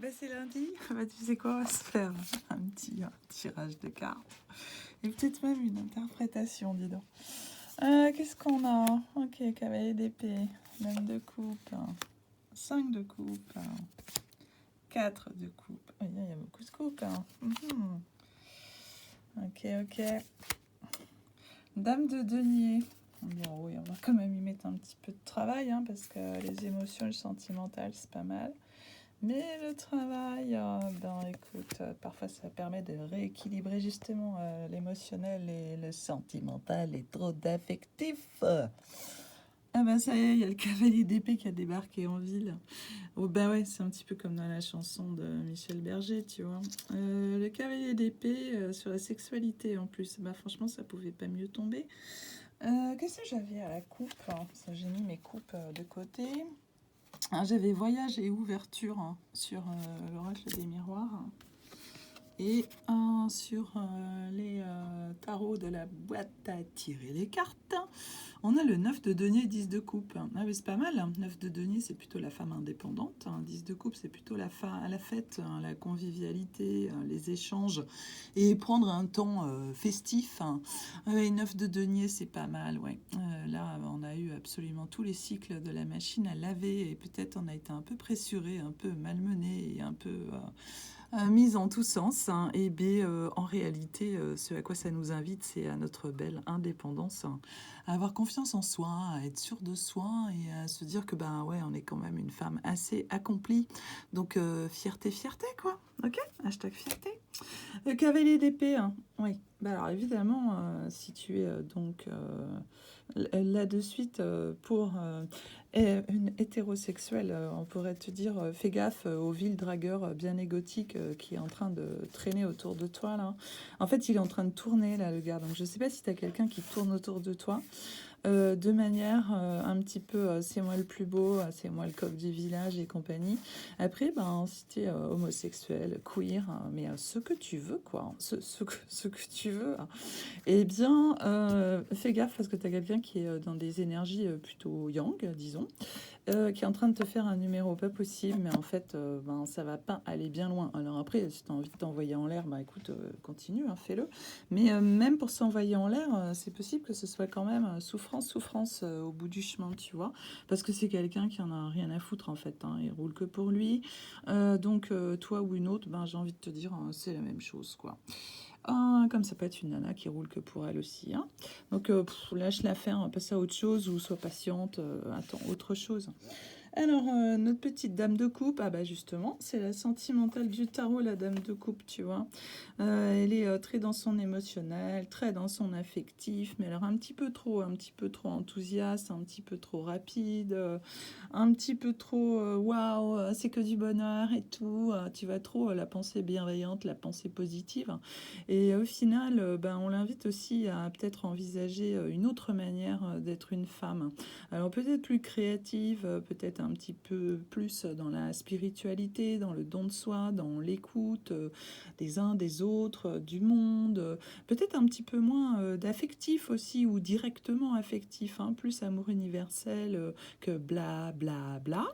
bah c'est lundi. Bah, tu sais quoi, on va se faire un petit tirage de cartes. Et peut-être même une interprétation, dis donc. Qu'est-ce qu'on a? Ok, cavalier d'épée, dame de coupe, 5 de coupe, 4 de coupe. Oh, il y a beaucoup de coupes. Ok, ok. Dame de denier. Bon, oui, on va quand même y mettre un petit peu de travail, parce que les émotions, le sentimental, c'est pas mal. Mais le travail, ben écoute, parfois ça permet de rééquilibrer justement l'émotionnel et le sentimental et trop d'affectif. Ah ben ça y est, il y a le cavalier d'épée qui a débarqué en ville. Oh ben ouais, c'est un petit peu comme dans la chanson de Michel Berger, tu vois. Le cavalier d'épée sur la sexualité en plus. Bah franchement, ça pouvait pas mieux tomber. Qu'est-ce que j'avais à la coupe? Parce que j'ai mis mes coupes de côté. J'avais voyage et ouverture sur l'oracle des miroirs et sur les tarots de la boîte à tirer les cartes. On a le 9 de denier, 10 de coupe. Ah, mais c'est pas mal. 9 de denier, c'est plutôt la femme indépendante. 10 de coupe, c'est plutôt la fête, la convivialité, les échanges et prendre un temps festif. Et 9 de denier, c'est pas mal, ouais. Là, on a eu absolument tous les cycles de la machine à laver et peut-être on a été un peu pressuré, un peu malmené et un peu mise en tous sens. Et B, en réalité, ce à quoi ça nous invite, c'est à notre belle indépendance, à avoir confiance en soi, à être sûr de soi et à se dire que ben ouais, on est quand même une femme assez accomplie. Donc fierté, fierté quoi. Ok, hashtag fierté. Le cavalier d'épée, oui. Bah alors évidemment, si tu es donc là de suite pour une hétérosexuelle, on pourrait te dire fais gaffe au vil dragueur bien égotique qui est en train de traîner autour de toi là. En fait, il est en train de tourner là, le gars. Donc je sais pas si tu as quelqu'un qui tourne autour de toi. De manière un petit peu c'est moi le plus beau, c'est moi le coq du village et compagnie. Après, ben, si tu es homosexuel, queer, mais ce que tu veux, quoi, ce que tu veux, eh bien, fais gaffe parce que tu as quelqu'un qui est dans des énergies plutôt yang, disons, qui est en train de te faire un numéro pas possible, mais en fait, ben, ça va pas aller bien loin. Alors après, si tu as envie de t'envoyer en l'air, bah écoute, continue, fais-le. Mais même pour s'envoyer en l'air, c'est possible que ce soit quand même souffrance au bout du chemin, tu vois, parce que c'est quelqu'un qui en a rien à foutre en fait, il roule que pour lui. Donc toi ou une autre, ben j'ai envie de te dire, c'est la même chose, quoi. Comme ça peut être une nana qui roule que pour elle aussi. Donc lâche l'affaire, passe à autre chose ou sois patiente, attends autre chose. Alors, notre petite dame de coupe, ah bah justement, c'est la sentimentale du tarot, la dame de coupe, tu vois. Elle est très dans son émotionnel, très dans son affectif, mais alors un petit peu trop enthousiaste, un petit peu trop rapide, un petit peu trop waouh, c'est que du bonheur et tout. Tu vas trop la pensée bienveillante, la pensée positive. Et au final, ben, on l'invite aussi à peut-être envisager une autre manière d'être une femme. Alors peut-être plus créative, peut-être un petit peu plus dans la spiritualité, dans le don de soi, dans l'écoute des uns, des autres, du monde. Peut-être un petit peu moins d'affectif aussi, ou directement affectif, plus amour universel que bla bla bla.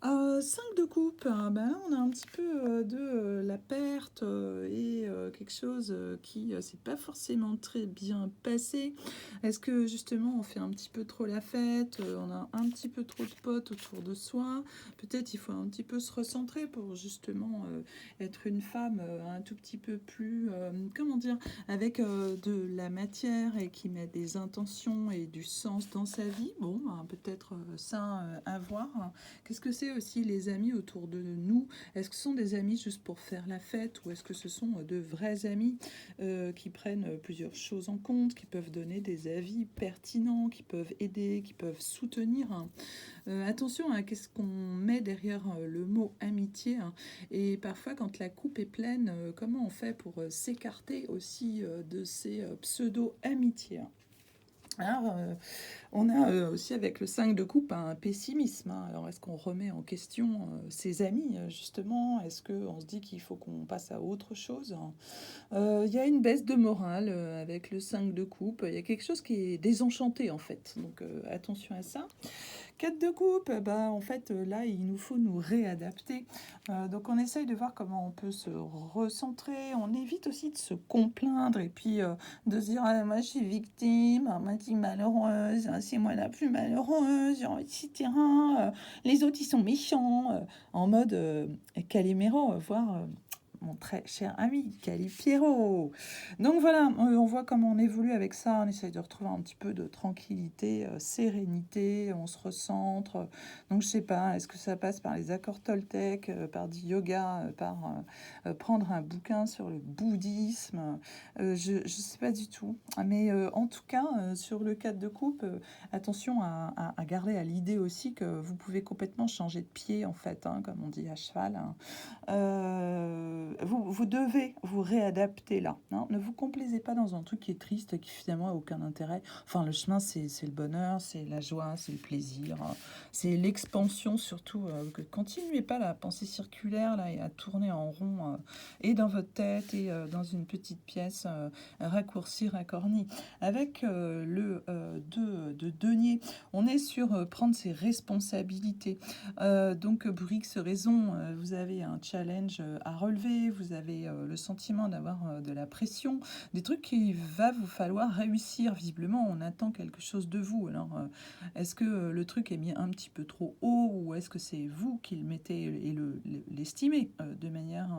5 de coupe, ben là on a un petit peu de la perte et quelque chose qui s'est pas forcément très bien passé. Est-ce que justement on fait un petit peu trop la fête, on a un petit peu trop de potes autour de soi, peut-être il faut un petit peu se recentrer pour justement être une femme un tout petit peu plus, comment dire, avec de la matière et qui met des intentions et du sens dans sa vie. Bon, ben, peut-être ça à voir. Qu'est-ce que c'est aussi les amis autour de nous? Est-ce que ce sont des amis juste pour faire la fête ou est-ce que ce sont de vrais amis qui prennent plusieurs choses en compte, qui peuvent donner des avis pertinents, qui peuvent aider, qui peuvent soutenir? Attention à qu'est-ce qu'on met derrière le mot amitié. Et parfois, quand la coupe est pleine, comment on fait pour s'écarter aussi de ces pseudo-amitiés? Alors, on a aussi avec le 5 de coupe un pessimisme. Alors, est-ce qu'on remet en question ses amis, justement? Est-ce qu'on se dit qu'il faut qu'on passe à autre chose? Il y a une baisse de morale avec le 5 de coupe. Il y a quelque chose qui est désenchanté, en fait. Donc, attention à ça. 4 de coupe, en fait, là, il nous faut nous réadapter. Donc, on essaye de voir comment on peut se recentrer. On évite aussi de se complaindre et puis de se dire ah, moi, je suis victime, ah, moi, je suis malheureuse, ah, c'est moi la plus malheureuse, etc. Les autres, ils sont méchants. En mode Calimero, voire mon très cher ami Calipiero. Donc voilà, on voit comment on évolue avec ça, on essaye de retrouver un petit peu de tranquillité, sérénité, on se recentre. Donc je sais pas, est-ce que ça passe par les accords Toltec, par du yoga, par prendre un bouquin sur le bouddhisme, je sais pas du tout. Mais en tout cas, sur le 4 de coupe, attention à garder à l'idée aussi que vous pouvez complètement changer de pied en fait, hein, comme on dit à cheval, hein. Vous devez vous réadapter là, hein. Ne vous complaisez pas dans un truc qui est triste et qui finalement n'a aucun intérêt. Enfin, le chemin, c'est le bonheur, c'est la joie, c'est le plaisir, c'est l'expansion surtout. Que continuez pas la pensée circulaire là, et à tourner en rond et dans votre tête et dans une petite pièce raccourcie, racornie. Avec le 2 de denier, on est sur prendre ses responsabilités. Donc, pour X raison, vous avez un challenge à relever, vous avez le sentiment d'avoir de la pression, des trucs qu'il va vous falloir réussir. Visiblement, on attend quelque chose de vous. Alors, est-ce que le truc est mis un petit peu trop haut ou est-ce que c'est vous qui le mettez et l'estimez de manière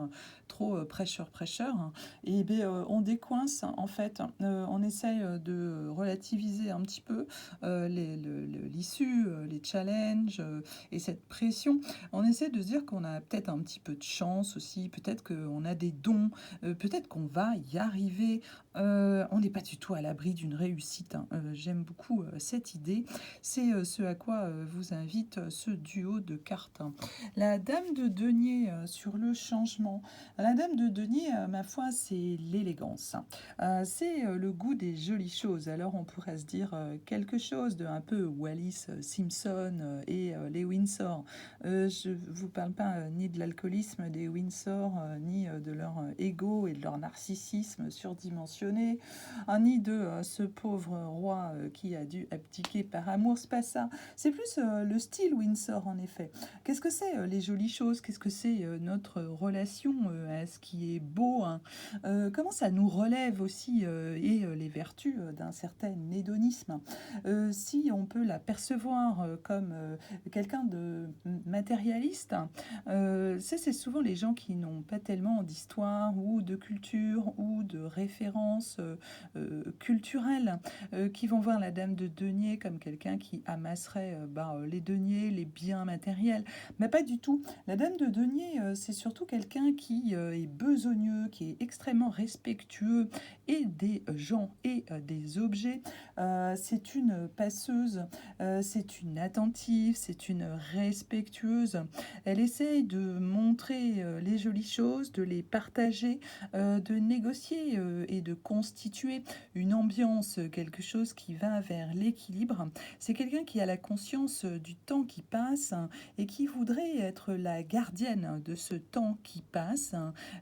trop prêcheur, hein. Et bien, on décoince en fait. On essaye de relativiser un petit peu l'issue, les challenges et cette pression. On essaie de se dire qu'on a peut-être un petit peu de chance aussi, peut-être qu'on a des dons, peut-être qu'on va y arriver. On n'est pas du tout à l'abri d'une réussite, hein. J'aime beaucoup cette idée. C'est ce à quoi vous invite ce duo de cartes, hein. La dame de denier sur le changement. La dame de denier, ma foi, c'est l'élégance. C'est le goût des jolies choses. Alors on pourrait se dire quelque chose de un peu Wallis Simpson et les Windsor. Je vous parle pas ni de l'alcoolisme des Windsor, ni de leur ego et de leur narcissisme surdimensionné, ni de ce pauvre roi qui a dû abdiquer par amour. C'est pas ça. C'est plus le style Windsor en effet. Qu'est-ce que c'est les jolies choses? Qu'est-ce que c'est notre relation à ce qui est beau, hein? Comment ça nous relève aussi et les vertus d'un certain hédonisme. Si on peut la percevoir comme quelqu'un de matérialiste, c'est souvent les gens qui n'ont pas tellement d'histoire ou de culture ou de références culturelles qui vont voir la dame de denier comme quelqu'un qui amasserait les deniers, les biens matériels. Mais pas du tout. La dame de denier, c'est surtout quelqu'un qui est besogneux, qui est extrêmement respectueux et des gens et des objets. C'est une passeuse, c'est une attentive, c'est une respectueuse. Elle essaye de montrer les jolies choses, de les partager, de négocier et de constituer une ambiance, quelque chose qui va vers l'équilibre. C'est quelqu'un qui a la conscience du temps qui passe et qui voudrait être la gardienne de ce temps qui passe,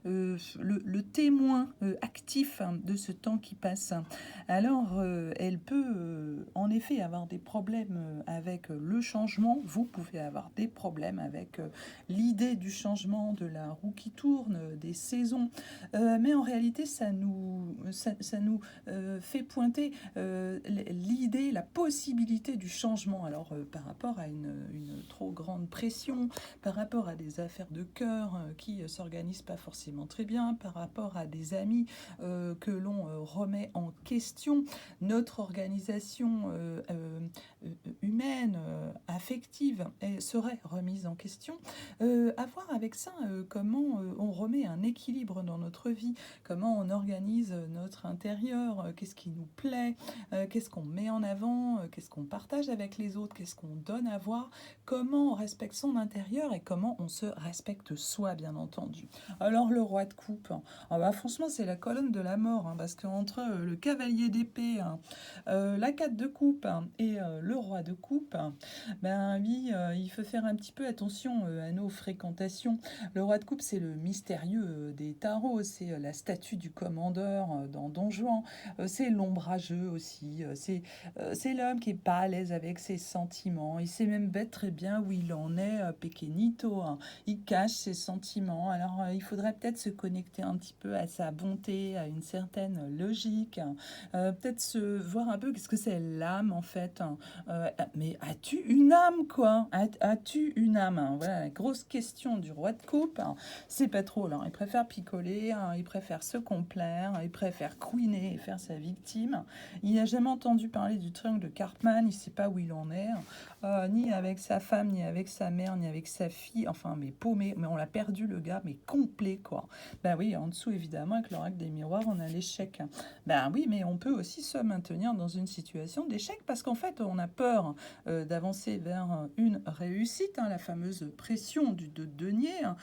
le témoin actif de ce temps qui passe. Alors, elle peut en effet avoir des problèmes avec le changement. Vous pouvez avoir des problèmes avec l'idée du changement, de la roue qui tourne, des saisons. Mais en réalité, ça nous fait pointer l'idée, la possibilité du changement. Alors, par rapport à une trop grande pression, par rapport à des affaires de cœur qui s'organisent pas forcément très bien, par rapport à des amis que l'on remet en question, notre organisation humaine, affective, serait remise en question. À voir avec ça comment on remet un équilibre dans notre vie, comment on organise notre intérieur, qu'est-ce qui nous plaît, qu'est-ce qu'on met en avant, qu'est-ce qu'on partage avec les autres, qu'est-ce qu'on donne à voir, comment on respecte son intérieur et comment on se respecte soi, bien entendu. Alors le roi de coupe, franchement c'est la colonne de la mort, hein, parce qu'entre le cavalier d'épée, la 4 de coupe et le roi de coupe, oui, il faut faire un petit peu attention à nos fréquentations. Le roi de coupe, c'est le mystérieux des tarots, c'est la statue du commandeur dans Don Juan. C'est l'ombrageux aussi. C'est l'homme qui est pas à l'aise avec ses sentiments. Il sait même pas très bien où il en est, pequeñito, hein. Il cache ses sentiments. Alors, il faudrait peut-être se connecter un petit peu à sa bonté, à une certaine logique, hein. Peut-être se voir un peu qu'est-ce que c'est l'âme en fait, hein. Mais as-tu une âme quoi? As-tu une âme, hein? Voilà la grosse question du roi de coupe, hein. C'est pas trop là. Il préfère picoler, hein. Il préfère se complaire, il préfère couiner et faire sa victime. Il n'a jamais entendu parler du triangle de Cartman. Il sait pas où il en est, hein. Ni avec sa femme, ni avec sa mère, ni avec sa fille. Enfin, mais paumé. Mais on l'a perdu le gars, mais complet quoi. Ben oui, en dessous évidemment avec l'oracle des miroirs, on a l'échec. Ben oui, mais on peut aussi se maintenir dans une situation d'échec parce qu'en fait, on a peur d'avancer vers une réussite, hein, la fameuse pression du de denier, hein,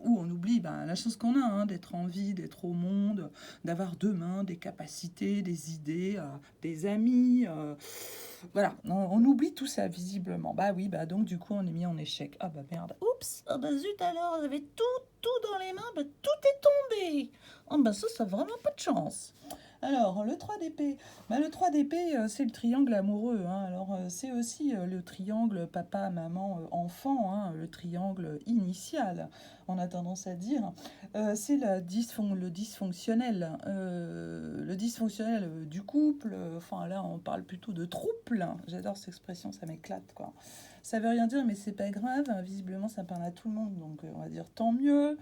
où on oublie la chance qu'on a, hein, d'être en vie, d'être au monde, d'avoir deux mains, des capacités, des idées, des amis. Voilà, on oublie tout ça visiblement. Bah oui, bah donc du coup on est mis en échec. Ah bah merde. Oups, ah bah zut alors, j'avais tout dans les mains, bah tout est tombé. Ah bah ça a vraiment pas de chance. Alors, le 3 d'épée. Le 3 d'épée, c'est le triangle amoureux, hein. Alors, c'est aussi le triangle papa, maman, enfant, hein, le triangle initial, on a tendance à dire. C'est le dysfonctionnel. Le dysfonctionnel du couple. Enfin, là, on parle plutôt de trouble, hein. J'adore cette expression, ça m'éclate, quoi. Ça veut rien dire, mais c'est pas grave. Visiblement, ça parle à tout le monde, donc on va dire tant mieux.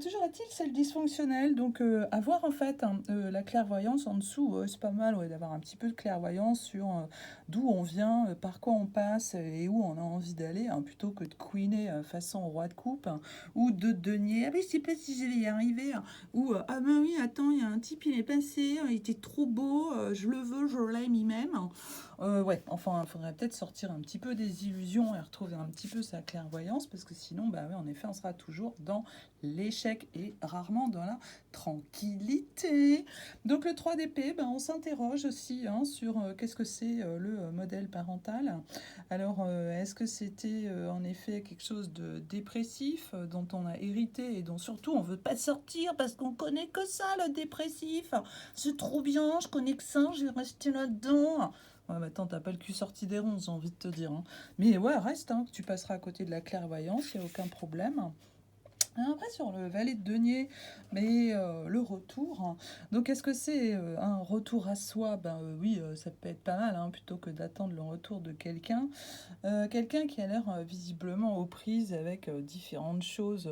Toujours est-il, c'est le dysfonctionnel. Donc, avoir en fait la clairvoyance en dessous, c'est pas mal, ouais, d'avoir un petit peu de clairvoyance sur d'où on vient, par quoi on passe et où on a envie d'aller, hein, plutôt que de couiner façon roi de coupe, hein, ou de denier. Ah oui, je sais pas si je vais y arriver, hein, ou ah ben oui, attends, il y a un type, il est passé, il était trop beau, je le veux, je l'aime, il m'aime. Ouais, enfin, il faudrait peut-être sortir un petit peu des illusions et retrouver un petit peu sa clairvoyance, parce que sinon, bah ouais, en effet, on sera toujours dans l'échec et rarement dans la tranquillité. Donc le 3 d'épée, on s'interroge aussi, hein, sur qu'est-ce que c'est le modèle parental. Alors est-ce que c'était en effet quelque chose de dépressif dont on a hérité et dont surtout on veut pas sortir parce qu'on connaît que ça, le dépressif. C'est trop bien, je connais que ça, je vais rester là-dedans. Ouais, mais attends, t'as pas le cul sorti des ronces, j'ai envie de te dire, hein. Mais ouais, reste, hein, tu passeras à côté de la clairvoyance, il n'y a aucun problème. Après, sur le valet de denier, mais le retour, hein. Donc, est-ce que c'est un retour à soi? Oui, ça peut être pas mal, hein, plutôt que d'attendre le retour de quelqu'un. Quelqu'un qui a l'air visiblement aux prises avec différentes choses.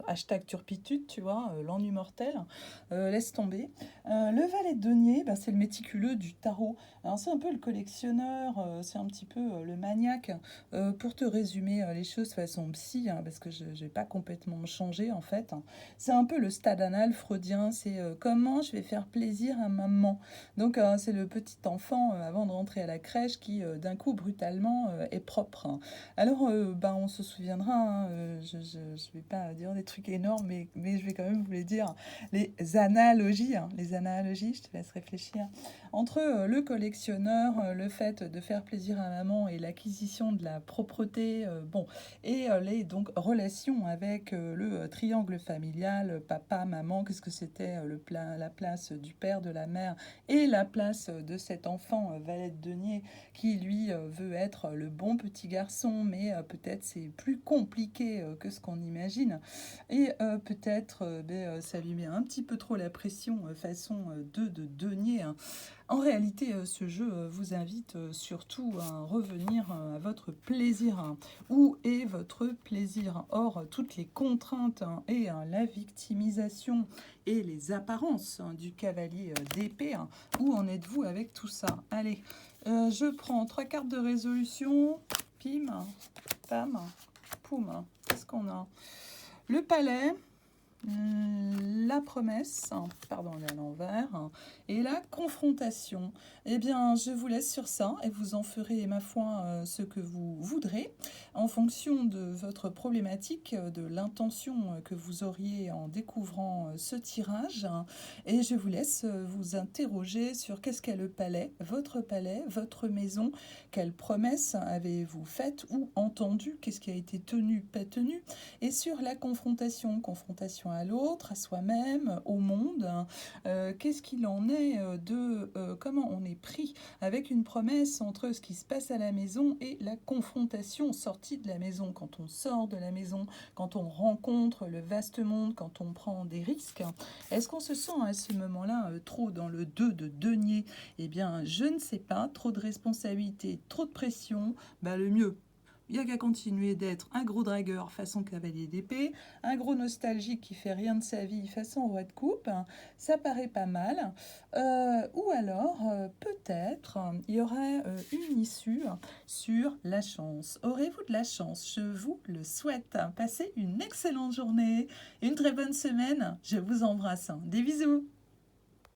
Hashtag turpitude, tu vois, l'ennui mortel. Laisse tomber. Le valet de denier, c'est le méticuleux du tarot. Alors, c'est un peu le collectionneur, c'est un petit peu le maniaque. Pour te résumer les choses façon psy, hein, parce que je vais pas complètement me changer en fait, hein. C'est un peu le stade anal freudien, c'est comment je vais faire plaisir à maman. Donc c'est le petit enfant avant de rentrer à la crèche qui d'un coup brutalement est propre, hein. Alors on se souviendra, hein, je vais pas dire des trucs énormes, mais je vais quand même vous les dire. Les analogies, hein, les analogies, je te laisse réfléchir. Entre le collectionneur, le fait de faire plaisir à maman et l'acquisition de la propreté, et les donc relations avec le triangle familial, papa, maman, qu'est-ce que c'était la place du père, de la mère et la place de cet enfant valet de denier qui lui veut être le bon petit garçon, mais peut-être c'est plus compliqué que ce qu'on imagine et peut-être ça lui met un petit peu trop la pression façon de denier, hein. En réalité, ce jeu vous invite surtout à revenir à votre plaisir, hein. Où est votre plaisir? Or, toutes les contraintes, hein, et la victimisation et les apparences, hein, du cavalier d'épée, hein, où en êtes-vous avec tout ça? Allez, je prends 3 cartes de résolution. Pim, pam, poum. Qu'est-ce qu'on a? Le palais. La promesse, pardon, elle est à l'envers, et la confrontation. Eh bien, je vous laisse sur ça et vous en ferez, ma foi, ce que vous voudrez en fonction de votre problématique, de l'intention que vous auriez en découvrant ce tirage. Et je vous laisse vous interroger sur qu'est-ce qu'est le palais, votre maison, quelles promesses avez-vous faites ou entendues, qu'est-ce qui a été tenu, pas tenu, et sur la confrontation à l'autre, à soi-même, au monde. Qu'est-ce qu'il en est de comment on est pris avec une promesse entre ce qui se passe à la maison et la confrontation sortie de la maison, quand on sort de la maison, quand on rencontre le vaste monde, quand on prend des risques. Est-ce qu'on se sent à ce moment-là trop dans le 2 de denier? Eh bien, je ne sais pas, trop de responsabilités, trop de pression, le mieux, il n'y a qu'à continuer d'être un gros dragueur façon cavalier d'épée, un gros nostalgique qui fait rien de sa vie façon roi de coupe, ça paraît pas mal. Ou alors, peut-être, il y aurait une issue sur la chance. Aurez-vous de la chance? Je vous le souhaite. Passez une excellente journée, une très bonne semaine. Je vous embrasse. Des bisous.